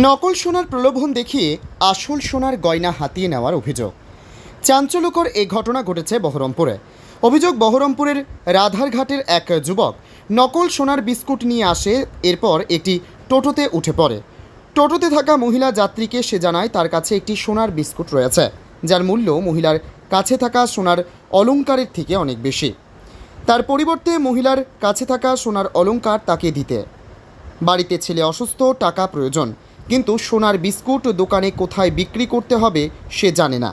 নকল সোনার প্রলোভন দেখিয়ে আসল সোনার গয়না হাতিয়ে নেওয়ার অভিযোগ। চাঞ্চল্যকর এই ঘটনা ঘটেছে বহরমপুরে। অভিযোগ, বহরমপুরের রাধারঘাটের এক যুবক নকল সোনার বিস্কুট নিয়ে আসে, এরপর একটি টোটোতে উঠে পড়ে। টোটোতে থাকা মহিলা যাত্রীকে সে জানায় তার কাছে একটি সোনার বিস্কুট রয়েছে, যার মূল্য মহিলার কাছে থাকা সোনার অলংকারের থেকে অনেক বেশি। তার পরিবর্তে মহিলার কাছে থাকা সোনার অলংকার তাকে দিতে। বাড়িতে ছেলে অসুস্থ, টাকা প্রয়োজন, কিন্তু সোনার বিস্কুট দোকানে কোথায় বিক্রি করতে হবে সে জানে না।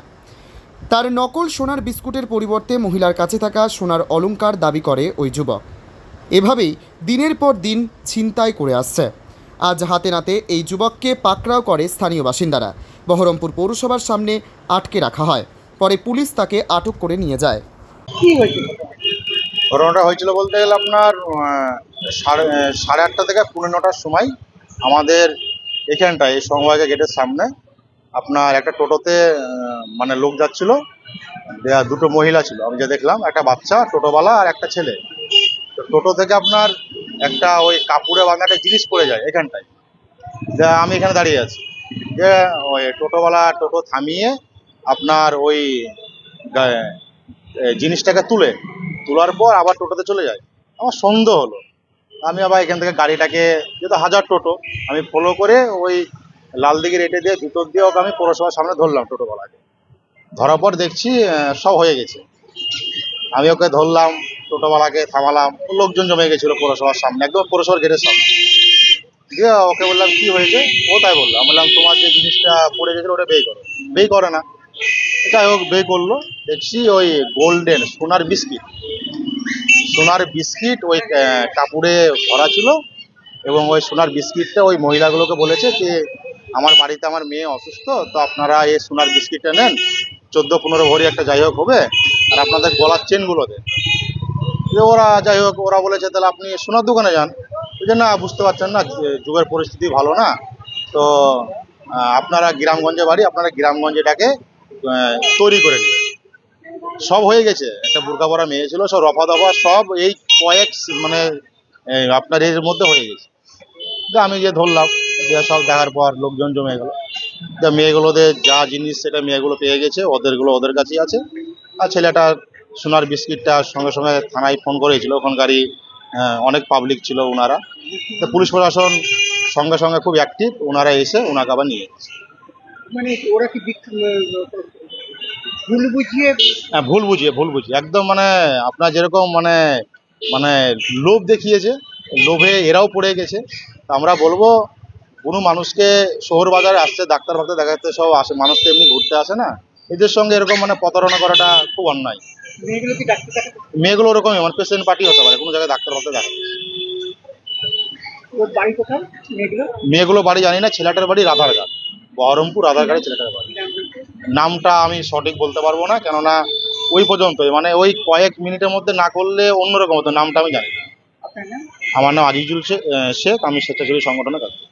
তার নকল সোনার বিস্কুটের পরিবর্তে মহিলার কাছে থাকা সোনার অলংকার দাবি করে ওই যুবক। এভাবেই দিনের পর দিন ছিনতাই করে আসছে। আজ হাতে নাতে এই যুবককে পাকড়াও করে স্থানীয় বাসিন্দারা। বহরমপুর পৌরসভার সামনে আটকে রাখা হয়, পরে পুলিশ তাকে আটক করে নিয়ে যায়। কি হয়েছিল? ঘটনাটা হয়েছিল বলতে গেলে আপনার সাড়ে আটটা থেকে 9:45 সময় আমাদের এখানটায় এই সমবায় গেটের সামনে আপনার একটা টোটোতে মানে লোক যাচ্ছিল। দুটো মহিলা ছিল, আমি যে দেখলাম, একটা বাচ্চা, টোটোওয়ালা আর একটা ছেলে। তো টোটো থেকে আপনার একটা ওই কাপড়ে বাঁধা একটা জিনিস পড়ে যায় এখানটায়। আমি এখানে দাঁড়িয়ে আছি, যে ওই টোটোওয়ালা টোটো থামিয়ে আপনার ওই জিনিসটাকে তোলার পর আবার টোটোতে চলে যায়। আমার সন্দেহ হলো, আমি আবার এখান থেকে গাড়িটাকে, যেহেতু হাজার টোটো, আমি ফলো করে ওই লালদিঘির এটে দিয়ে ভিতর দিয়ে ওকে আমি পৌরসভার সামনে ধরলাম। টোটোওয়ালাকে ধরার পর দেখছি সব হয়ে গেছে। আমি ওকে ধরলাম, টোটোওয়ালাকে থামালাম, লোকজন জমে গেছিলো পৌরসভার সামনে, একদম পৌরসভার গেটের সামনে। দিয়ে ওকে বললাম কি হয়েছে, ও তাই বললো। আমি বললাম তোমার যে জিনিসটা পড়ে গেছিলো ওটা বের করো। বের করে না, যাই হোক বের করলো। দেখছি ওই গোল্ডেন সোনার বিস্কিট ওই কাপড়ে ভরা ছিল, এবং ওই সোনার বিস্কিটটা ওই মহিলাগুলোকে বলেছে যে আমার বাড়িতে আমার মেয়ে অসুস্থ, তো আপনারা এই সোনার বিস্কিটটা নেন, 14-15 ভরি একটা যাই হোক হবে, আর আপনাদের গলার চেনগুলো দেন। ওরা যাই হোক ওরা বলেছে তাহলে আপনি সোনার দোকানে যান। ওই যে না, বুঝতে পারছেন না, যুগের পরিস্থিতি ভালো না, তো আপনারা গ্রামগঞ্জে বাড়ি, আপনারা গ্রামগঞ্জে এটাকে তৈরি করে নেবেন। সব হয়ে গেছে, একটা বোরকা পরা মেয়ে ছিল, সব রফা দফা সব এই কয়েক মানে আপনার এর মধ্যে হয়ে গেছে। তো আমি যে ধরলাম, যে সব দেখার পর লোকজন জমে গেল। মেয়েগুলোদের যা জিনিস সেটা মেয়েগুলো পেয়ে গেছে, ওদেরগুলো ওদের কাছেই আছে। আর ছেলেটা সোনার বিস্কিটটা সঙ্গে সঙ্গে থানায় ফোন করেছিল, ওখানকারই অনেক পাবলিক ছিল ওনারা। তো পুলিশ প্রশাসন সঙ্গে সঙ্গে খুব অ্যাক্টিভ, ওনারা এসে ওনাকে আবার নিয়ে গেছে। মানে ওরা কি ভুল বুঝিয়ে? হ্যাঁ, ভুল বুঝিয়ে একদম, মানে আপনার যেরকম মানে মানে লোভ দেখিয়েছে, লোভে এরাও পড়ে গেছে। তো আমরা বলবো, কোনো মানুষকে শহর বাজারে আসছে ডাক্তার ফাক্তার দেখাতে, সব আসে, মানুষ তো এমনি ঘুরতে আসে না, এদের সঙ্গে এরকম মানে প্রতারণা করাটা খুব অন্যায়। মেয়েগুলো কি ডাক্তার দেখাতে? মেয়েগুলো ওরকমই, মানে পেশেন্ট পার্টি হতে পারে, কোনো জায়গায় ডাক্তার ফাক্তার দেখাতে। ওর বাড়ি কোথায় মেয়েগুলো? মেয়েগুলো বাড়ি জানি না, ছেলেটার বাড়ি রাধারঘাট, বহরমপুর রাধারঘাটে ছেলেটার বাড়ি। নামটা আমি সঠিক বলতে পারবো না, কেননা ওই পর্যন্তই, মানে ওই কয়েক মিনিটের মধ্যে না করলে অন্যরকম হতো। নামটা আমি জানি না। আপনার নাম? আমার নাম আজিজুল শেখ, আমি স্বেচ্ছাসেবী সংগঠনে কাজ করি।